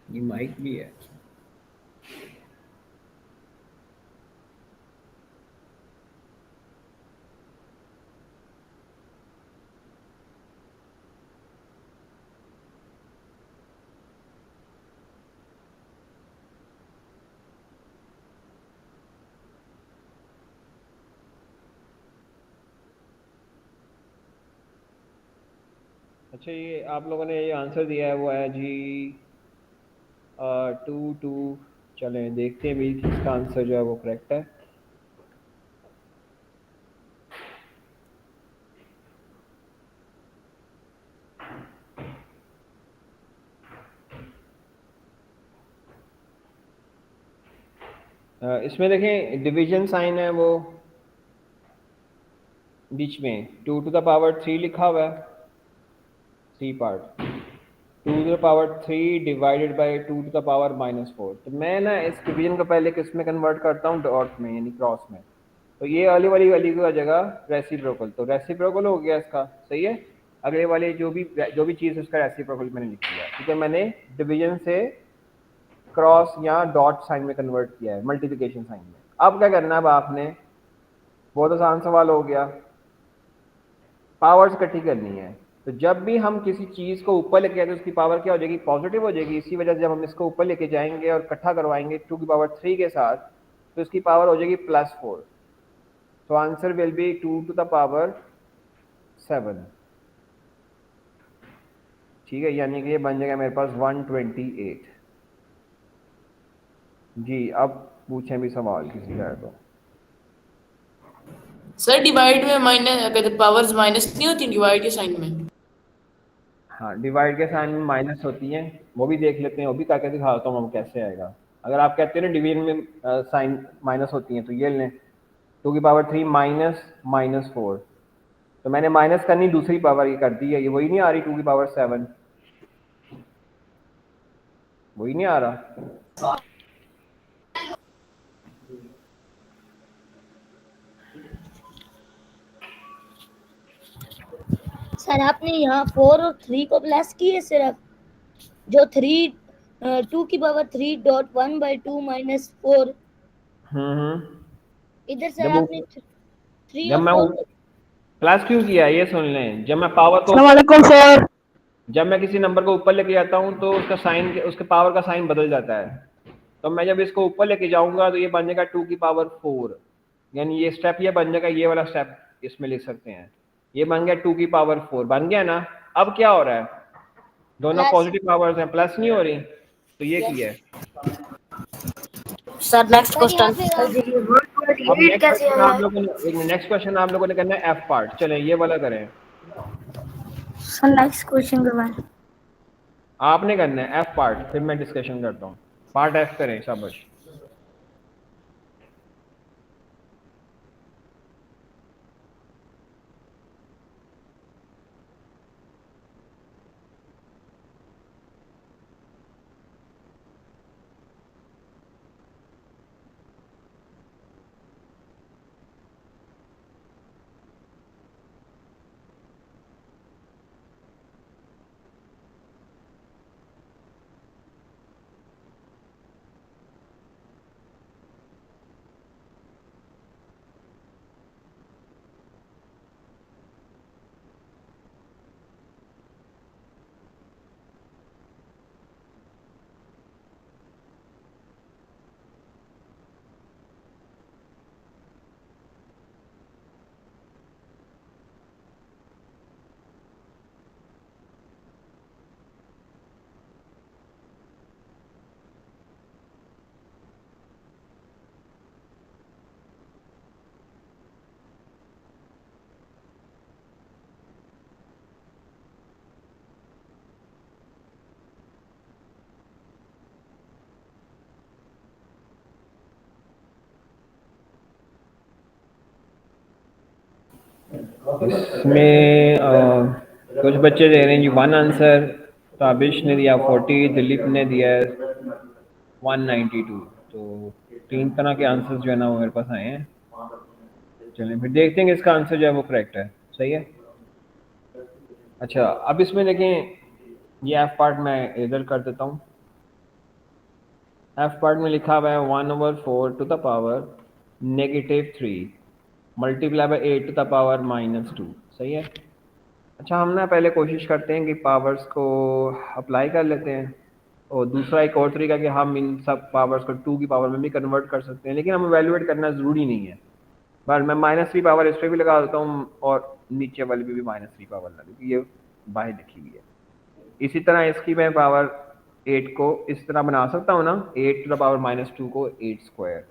ये माइक भी है। अच्छा, ये आप लोगों ने ये आंसर दिया है वो है जी 2 चलें देखते हैं भी किसका आंसर जो है वो करेक्ट है। इसमें देखें डिवीजन साइन है वो बीच में 2 to the power 3 लिखा हुआ है, C part 2 to the power 3 divided by 2 to the power -4। तो मैं ना इस डिवीजन को पहले किस में कन्वर्ट करता हूँ, डॉट में, यानी क्रॉस में। तो ये वाली वैल्यू की जगह रेसिप्रोकल, तो रेसिप्रोकल हो गया इसका, सही है। अगले वाले जो भी चीज़ उसका रेसिप्रोकल मैंने लिख दिया, ठीक है। मैंने डिवीजन से क्रॉस या डॉट साइन में कन्वर्ट किया है, मल्टीप्लिकेशन साइन में। अब क्या करना है, अब आपने बहुत आसान सवाल हो गया, पावर्स इकट्ठी करनी है। तो जब भी हम किसी चीज़ को ऊपर लेके आए तो उसकी पावर क्या हो जाएगी, पॉजिटिव हो जाएगी। इसी वजह से जब हम इसको ऊपर लेके जाएंगे और इकट्ठा करवाएंगे 2 की पावर 3 के साथ, तो इसकी पावर हो जाएगी +4। तो answer will be 2 to the power 7, ठीक है। यानी कि ये बन जाएगा मेरे पास 128। जी, अब पूछें भी सवाल किसी का है तो। सर डिवाइड में माइनस पावर्स माइनस नहीं होती डिवाइड के साइन में? हाँ, डिवाइड के साइन में माइनस होती हैं, वो भी देख लेते हैं, वो भी करके दिखाता हूँ हम कैसे आएगा। अगर आप कहते हैं ना डिवीजन में साइन माइनस होती हैं, तो ये लें 2 की पावर 3 -4। तो मैंने माइनस करनी दूसरी पावर ये कर दी है, ये वही नहीं आ रही 2 की पावर 7, वही नहीं आ रहा। सर आपने यहाँ 4 और 3 को प्लस किए सिर्फ, जो 2 की पावर 3.1/2 -4 इधर सर जब वो आपने 3 जब और मैं 4 प्लस क्यों किया ये सुन लें, जब मैं पावर को सर। जब मैं किसी नंबर को ऊपर लेके जाता हूँ तो उसका साइन, उसके पावर का साइन बदल जाता है। तो मैं जब इसको ऊपर लेके जाऊंगा तो ये बन जाएगा 2 की पावर 4, यानी ये स्टेप ये बन जाएगा, ये वाला स्टेप इसमें लिख सकते हैं। ये बन गया 2 की पावर 4, बन गया ना। अब क्या हो रहा है, दोनों प्लस। पॉजिटिव पावर्स हैं, प्लस नहीं हो रही, तो ये की यस है। सर नेक्स्ट सर यहाँ क्वेश्चन। पे अब 128 नेक्स्ट कैसे क्वेश्चन आया? आप लोगों ने नेक्स्ट क्वेश्चन आप लोगों ने करना है एफ पार्ट। चलें ये वाला करें, सर नेक्स्ट क्वेश्चन करवाएं। आपने करना है एफ पार्ट, फिर मैं डिस्कशन करता हूँ। पार्ट एफ करें शाबाश। इसमें कुछ बच्चे दे रहे हैं जी 1 आंसर, ताबिश ने दिया 40, दिलीप ने दिया 192। तो 3 तरह के आंसर्स जो है ना वो मेरे पास आए हैं। चलिए फिर देखते हैं कि इसका आंसर जो है वो करेक्ट है, सही है। अच्छा अब इसमें देखें, ये एफ पार्ट मैं इधर कर देता हूँ। एफ पार्ट में लिखा हुआ है 1/4 to the power -3 multiply by 8 to the power -2, सही है। अच्छा हम ना पहले कोशिश करते हैं कि पावर्स को अप्लाई कर लेते हैं, और दूसरा एक और तरीका कि हम इन सब पावर्स को 2 की पावर में भी कन्वर्ट कर सकते हैं, लेकिन हम वैल्यूएट करना ज़रूरी नहीं है। बट मैं -3 पावर इस पर भी लगा देता हूँ और नीचे वाले भी -3 पावर लगा, क्योंकि ये बाहर लिखी हुई है। इसी तरह इसकी मैं पावर 8 को इस तरह बना सकता हूँ ना, 8 टू द पावर -2 को 8 स्क्वायर।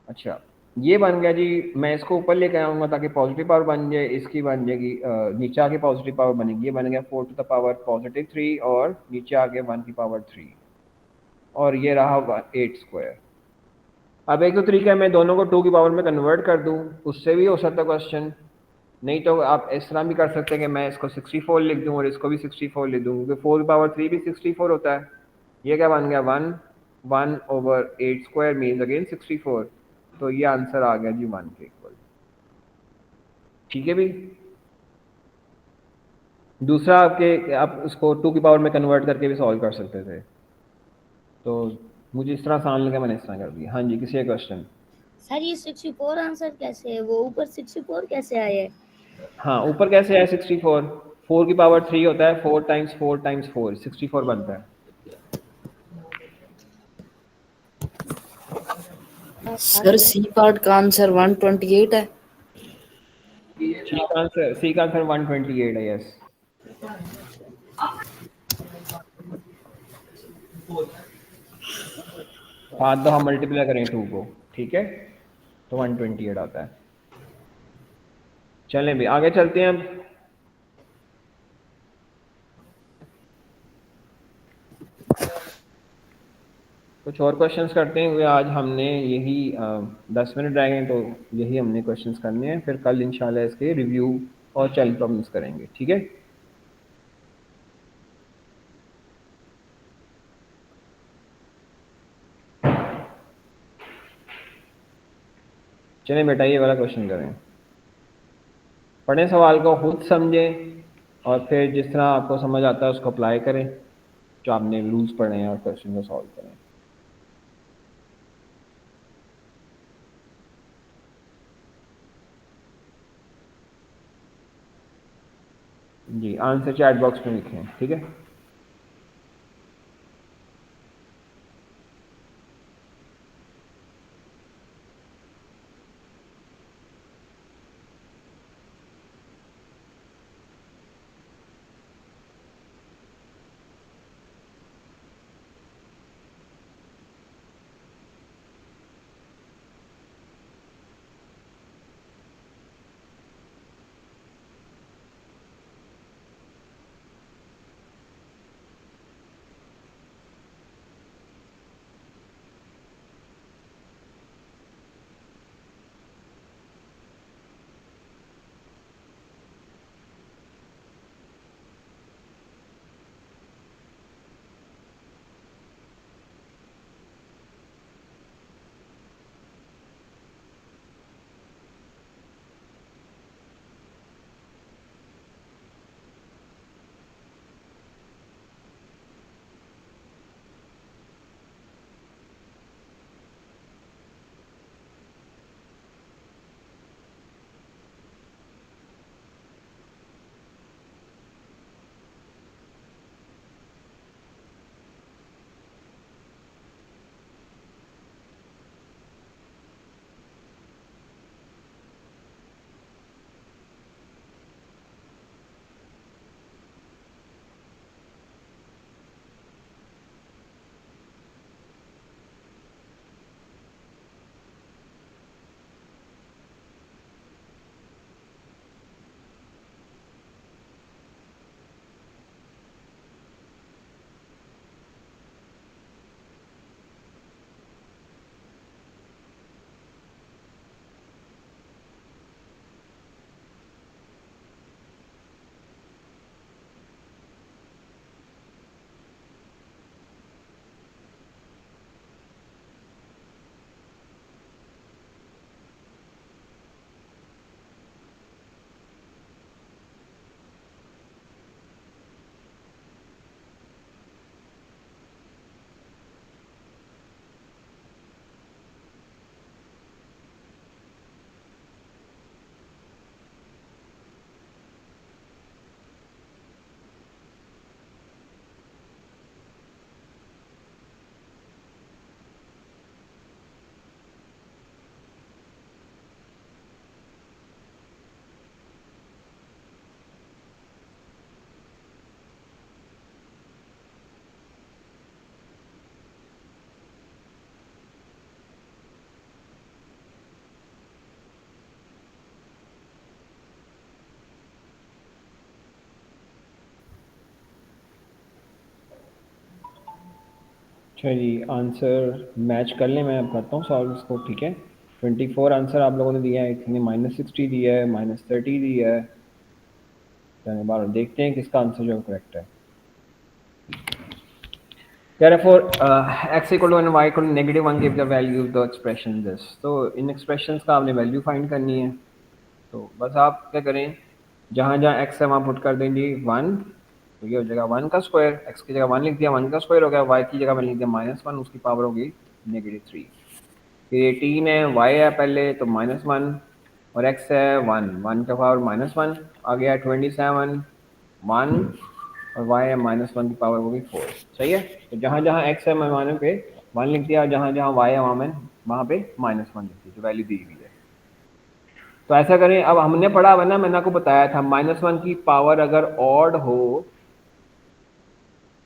अच्छा ये बन गया जी। मैं इसको ऊपर लेके आऊँगा ताकि पॉजिटिव पावर बन जाए, इसकी बन जाएगी नीचे आके पॉजिटिव पावर बनेगी। ये बन गया 4 टू द पावर +3 और नीचे आके 1 की पावर 3, और ये रहा 8 स्क्वायर। अब एक तो तरीका है मैं दोनों को 2 की पावर में कन्वर्ट कर दूं, उससे भी हो सकता है क्वेश्चन। नहीं तो आप इस तरह भी कर सकते हैं कि मैं इसको 64 लिख दूं और इसको भी 64 लिख दूं, क्योंकि 4 की पावर 3 भी 64 होता है। ये क्या बन गया 1/8 स्क्वायर मीन्स अगेन 64। तो ये आंसर आ गया जी 1 के इक्वल। ठीक है भी। दूसरा आपके आप उसको 2 की पावर में कन्वर्ट करके भी सॉल्व कर सकते थे, तो मुझे इस तरह आसान लगा, मैंने इस तरह कर दिया। हाँ जी किसी का क्वेश्चन? सर ये 64 आंसर कैसे है, वो ऊपर 64 कैसे आया है? हाँ ऊपर कैसे है 64? 4 की पावर 3 होता है, 4 टाइम्स 4 टाइम्स 4 64 बनता है। सर सी पार्ट का आंसर 128 है। सी का आंसर 128 है, यस। हाथ दो हम मल्टीप्लाई करें 2 को, ठीक है, तो 128 आता है। चलें भी आगे चलते हैं अब। कुछ और क्वेश्चंस करते हैं, क्योंकि आज हमने यही 10 मिनट रह गए, तो यही हमने क्वेश्चंस करने हैं। फिर कल इंशाल्लाह इसके रिव्यू और चैलेंज प्रॉब्लम्स करेंगे, ठीक है। चलें बेटा ये वाला क्वेश्चन करें। पढ़ें सवाल को, खुद समझें, और फिर जिस तरह आपको समझ आता है उसको अप्लाई करें, जो आपने रूल्स पढ़े हैं, और क्वेश्चन को सॉल्व करें। जी आंसर चैट बॉक्स में लिखें, ठीक है। चलिए आंसर मैच कर लें, मैं अब करता हूँ सॉल्व इसको, ठीक है। 24 आंसर आप लोगों ने दिया है, किसी ने -60 दिया है, -30 दिया है। चलिए बार देखते हैं किसका आंसर जो करेक्ट है। Therefore, x equal to 1 y equal to -1 give the value of the expression this। तो इन expressions का आपने वैल्यू फाइंड करनी है। तो बस आप क्या करें, जहाँ जहाँ x है वहाँ पुट कर देंगे 1, तो ये हो जाएगा 1 का स्क्वायर, x की जगह 1 लिख दिया, 1 का स्क्वायर हो गया, y की जगह मैंने लिख दिया -1, उसकी पावर होगी -3। फिर 18 है, y है पहले तो -1 और x है 1, 1 का पावर -1 आ गया, 27 1 और y है -1 की पावर होगी 4। सही है। तो जहाँ जहाँ x है मैं वहाँ पे 1 लिख दिया, जहाँ जहाँ y है वहाँ मैं वहाँ पे -1 लिख दी, जो वैल्यू दी हुई है। तो ऐसा करें, अब हमने पढ़ा हुआ ना, मैंने आपको बताया था -1 की पावर अगर ऑड हो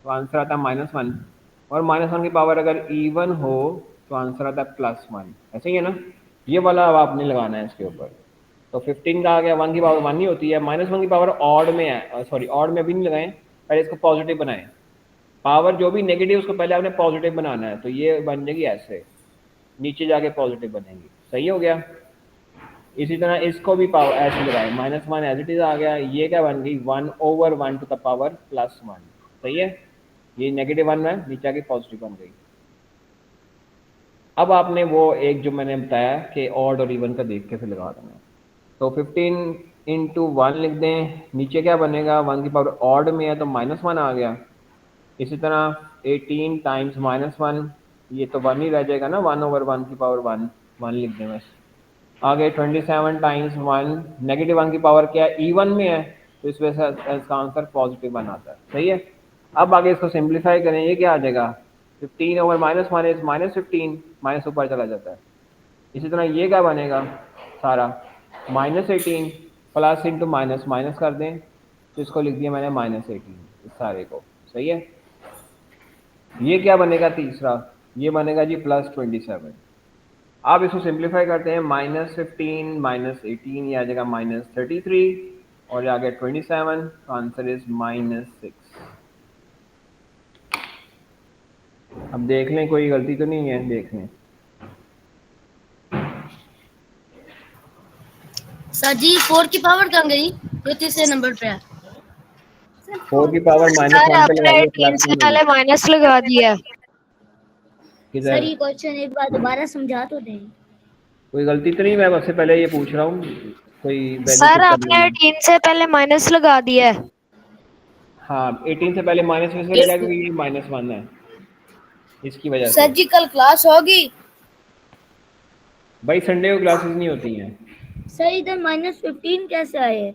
तो आंसर आता है -1, और -1 की पावर अगर इवन हो तो आंसर आता है +1। ऐसे ही है ना, ये वाला अब आपने लगाना है इसके ऊपर। तो 15 का आ गया, 1 की पावर 1 ही होती है, -1 की पावर ऑड में है, सॉरी ऑड में भी नहीं लगाएं, पहले इसको पॉजिटिव बनाएं। पावर जो भी नेगेटिव उसको पहले आपने पॉजिटिव बनाना है, तो ये बन जाएगी ऐसे, नीचे जाके पॉजिटिव बनेगी। सही हो गया। इसी तरह इसको भी पावर ऐसे लगाए, -1 एज इट इज आ गया, ये क्या बन गई 1/1 टू द पावर +1। सही है, ये -1 है, नीचे आके पॉजिटिव बन गई। अब आपने वो एक जो मैंने बताया कि ऑड और इवन का देख के फिर लगा देना। तो 15 इंटू 1 लिख दें, नीचे क्या बनेगा, 1 की पावर ऑड में है तो -1 आ गया। इसी तरह 18 टाइम्स -1, ये तो 1 ही रह जाएगा ना, 1/1 की पावर 1, 1 लिख दें बस। आगे 27 टाइम्स 1, -1 की पावर क्या है, इवन में है तो इस वजह से इसका आंसर पॉजिटिव बनाता है। सही है। अब आगे इसको सिंप्लीफाई करें, ये क्या आ जाएगा 15 ओवर -1 इज -15, माइनस ऊपर चला जाता है। इसी तरह ये क्या बनेगा सारा -18 प्लस इंटू माइनस माइनस कर दें, तो इसको लिख दिया मैंने -18 इस सारे को। सही है। ये क्या बनेगा तीसरा, ये बनेगा जी +27। आप इसको सिंप्लीफाई करते हैं, -15 -18 ये आ जाएगा -33 और ये आ गया 27, तो आंसर इज -6। अब देख लें कोई गलती तो नहीं है, देख लें। सर जी 4 की पावर कहाँ गई जो तीसरे नंबर पे है? 4 की पावर सर -1 पे लगा आपने दिया, 18 प्लस से 1 पहले माइनस लगा दिया है। सर किधर ये क्वेश्चन एक बार दोबारा समझा तो दें। कोई गलती तो नहीं, मैं सबसे पहले ये पूछ रहा हूँ, कोई वैल्यू सर चेक कर आपने लेना। 18 से पहले माइनस लगा दिया है। हाँ 18 से पहले माइनस में से लगा क्योंकि ये -1 है, इसकी वजह से। सर जी कल क्लास होगी? भाई संडे को क्लासेस नहीं होती हैं। सर इधर -15 कैसे आए?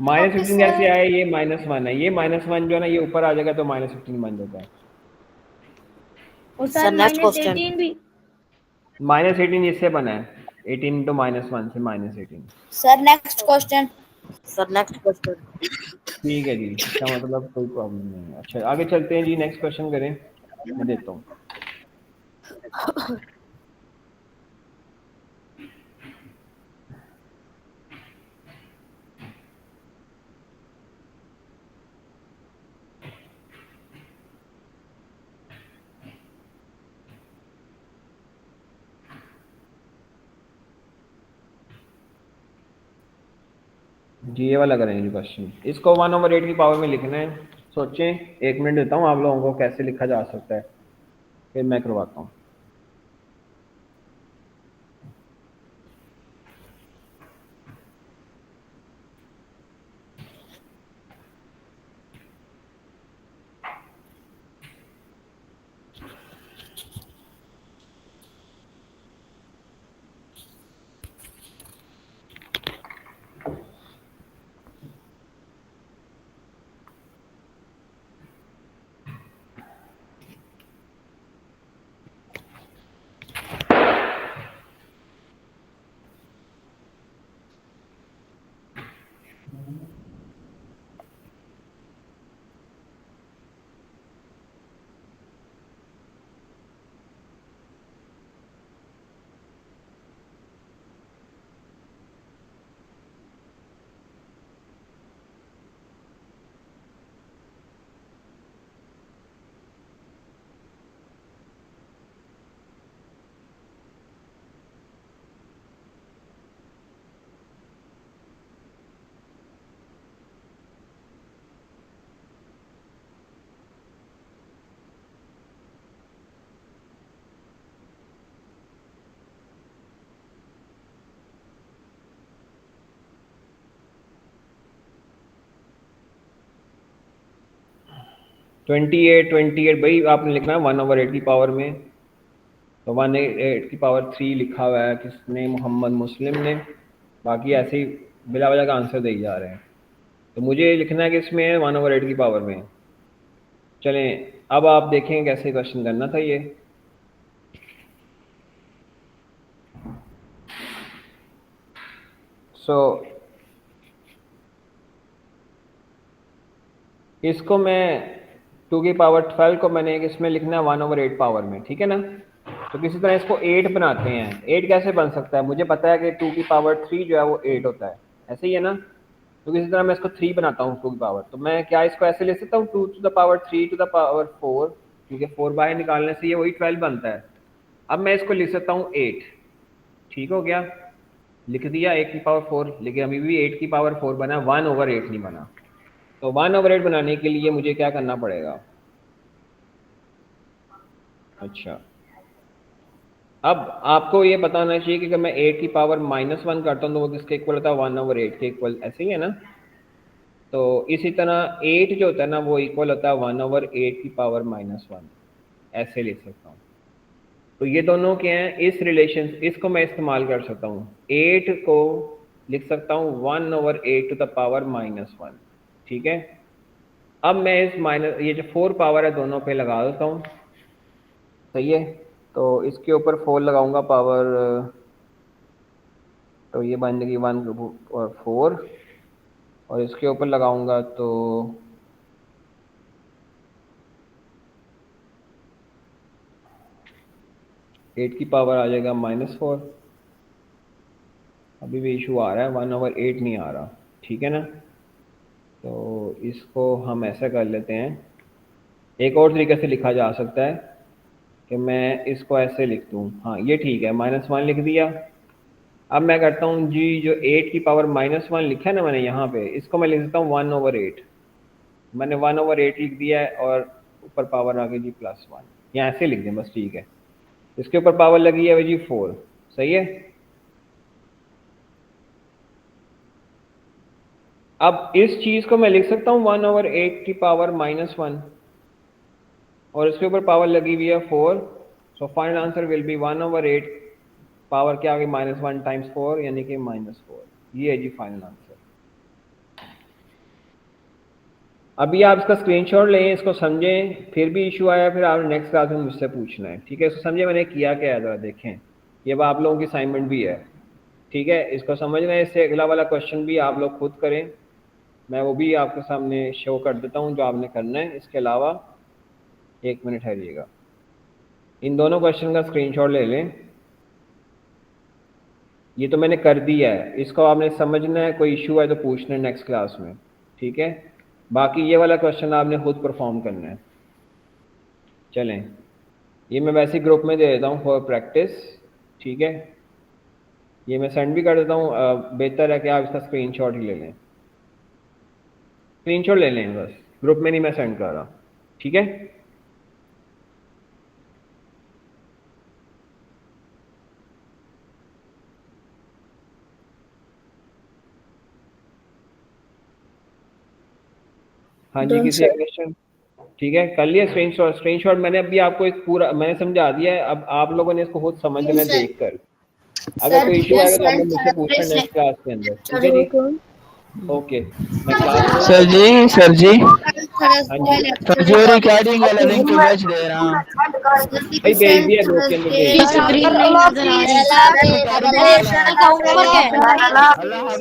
-15 कैसे आया, ये -1 है, ये -1 जो है ना ये ऊपर आ जाएगा तो -15 बन जाता है। और सर -18 भी। -18 इससे बना है, 18 तो -1 से -18। Sir next question. ठीक है जी, इसका मतलब कोई प्रॉब्लम नहीं है। अच्छा आगे चलते हैं जी, नेक्स्ट क्वेश्चन करें, मैं देता हूँ। जी ये वाला करेंगे जी क्वेश्चन, इसको 1/8 की पावर में लिखना है। सोचें, 1 मिनट देता हूँ आप लोगों को, कैसे लिखा जा सकता है, फिर मैं करवाता हूँ। ट्वेंटी एट भाई आपने लिखना है 1/8 की पावर में, तो 1/8 की पावर 3 लिखा हुआ है किसने, मोहम्मद मुस्लिम ने। बाकी ऐसे ही बिला वजह का आंसर दे जा रहे हैं, तो मुझे लिखना है कि इसमें है 1/8 की पावर में। चलें अब आप देखें कैसे क्वेश्चन करना था ये। सो इसको मैं 2 की पावर 12 को मैंने इसमें लिखना है 1/8 पावर में, ठीक है ना। तो किसी तरह इसको 8 बनाते हैं। 8 कैसे बन सकता है, मुझे पता है कि 2 की पावर 3 जो है वो 8 होता है, ऐसे ही है ना। तो किसी तरह मैं इसको 3 बनाता हूँ 2 की पावर, तो मैं क्या इसको ऐसे ले सकता हूँ 2 to the power 3 to the power 4, क्योंकि 4 बाहर निकालने से ये वही 12 बनता है। अब मैं इसको लिख सकता हूँ 8, ठीक हो गया, लिख दिया 8 की पावर 4, लेकिन अभी भी 8 की पावर 4 बना, 1/8 नहीं बना। तो 1/8 बनाने के लिए मुझे क्या करना पड़ेगा। अच्छा अब आपको ये पता होना चाहिए कि अगर मैं 8 की पावर -1 करता हूँ तो वो किसके इक्वल होता है, 1/8 के इक्वल, ऐसे ही है ना। तो इसी तरह 8 जो होता है ना वो इक्वल होता है 1/8 की पावर -1, ऐसे लिख सकता हूँ। तो ये दोनों क्या हैं, इस रिलेशन, इसको मैं इस्तेमाल कर सकता हूँ। 8 को लिख सकता हूँ 1/8 टू द पावर -1। ठीक है, अब मैं इस माइनस ये जो 4 पावर है दोनों पे लगा देता हूँ। सही है, तो इसके ऊपर 4 लगाऊंगा पावर, तो ये बन जाएगी 1 और 4, और इसके ऊपर लगाऊंगा तो एट की पावर आ जाएगा -4। अभी भी इशू आ रहा है, 1/8 नहीं आ रहा। ठीक है ना, तो इसको हम ऐसा कर लेते हैं, एक और तरीके से लिखा जा सकता है कि मैं इसको ऐसे लिख दूँ। हाँ ये ठीक है, -1 लिख दिया। अब मैं करता हूँ जी, जो 8 की पावर -1 लिखा है ना मैंने यहाँ पे, इसको मैं लिख देता हूँ 1/8। मैंने 1/8 लिख दिया है और ऊपर पावर आ गई जी +1, या ऐसे लिख दें बस। ठीक है, इसके ऊपर पावर लगी है जी 4। सही है, अब इस चीज को मैं लिख सकता हूँ 1/8 की पावर -1, और इसके ऊपर पावर लगी हुई है 4। सो final answer will B 1/8 power क्या आ गई -1 टाइम्स 4, यानी कि -4। ये है जी फाइनल आंसर। अभी आप इसका स्क्रीनशॉट लें, इसको समझें, फिर भी इशू आया फिर आप नेक्स्ट क्लास में मुझसे पूछना है। ठीक है, इसको समझे मैंने किया क्या है, ज़रा देखें। ये अब आप लोगों की असाइनमेंट भी है। ठीक है, इसको समझना है। इससे अगला वाला क्वेश्चन भी आप लोग खुद करें, मैं वो भी आपके सामने शो कर देता हूँ जो आपने करना है। इसके अलावा 1 मिनट ठहरिएगा, इन दोनों क्वेश्चन का स्क्रीनशॉट ले लें। ये तो मैंने कर दिया है, इसको आपने समझना है, कोई इशू है तो पूछना है नेक्स्ट क्लास में। ठीक है, बाकी ये वाला क्वेश्चन आपने खुद परफॉर्म करना है। चलें, ये मैं वैसे ग्रुप में दे देता हूँ फॉर प्रैक्टिस। ठीक है, ये मैं सेंड भी कर देता हूँ। बेहतर है कि आप इसका स्क्रीनशॉट ही ले लें, स्क्रीनशॉट ले लें बस, ग्रुप में नहीं मैं सेंड कर रहा। ठीक है, हाँ जी, किसी का क्वेश्चन? ठीक है, कर लिया स्क्रीनशॉट? स्क्रीनशॉट मैंने अभी आपको एक पूरा मैंने समझा दिया है, अब आप लोगों ने इसको खुद समझना है देख कर। अगर कोई इशू आएगा तो आपने मुझसे पूछना है नेक्स्ट क्लास के अंदर। ठीक है जी, ओके। मैं क्लास सर जी हाँ जी, सर जी रिकॉर्डिंग वाला लिंक भेज दे रहा हूँ। भाई भेज दिया ग्रुप के अंदर, भेज दिया। अल्लाह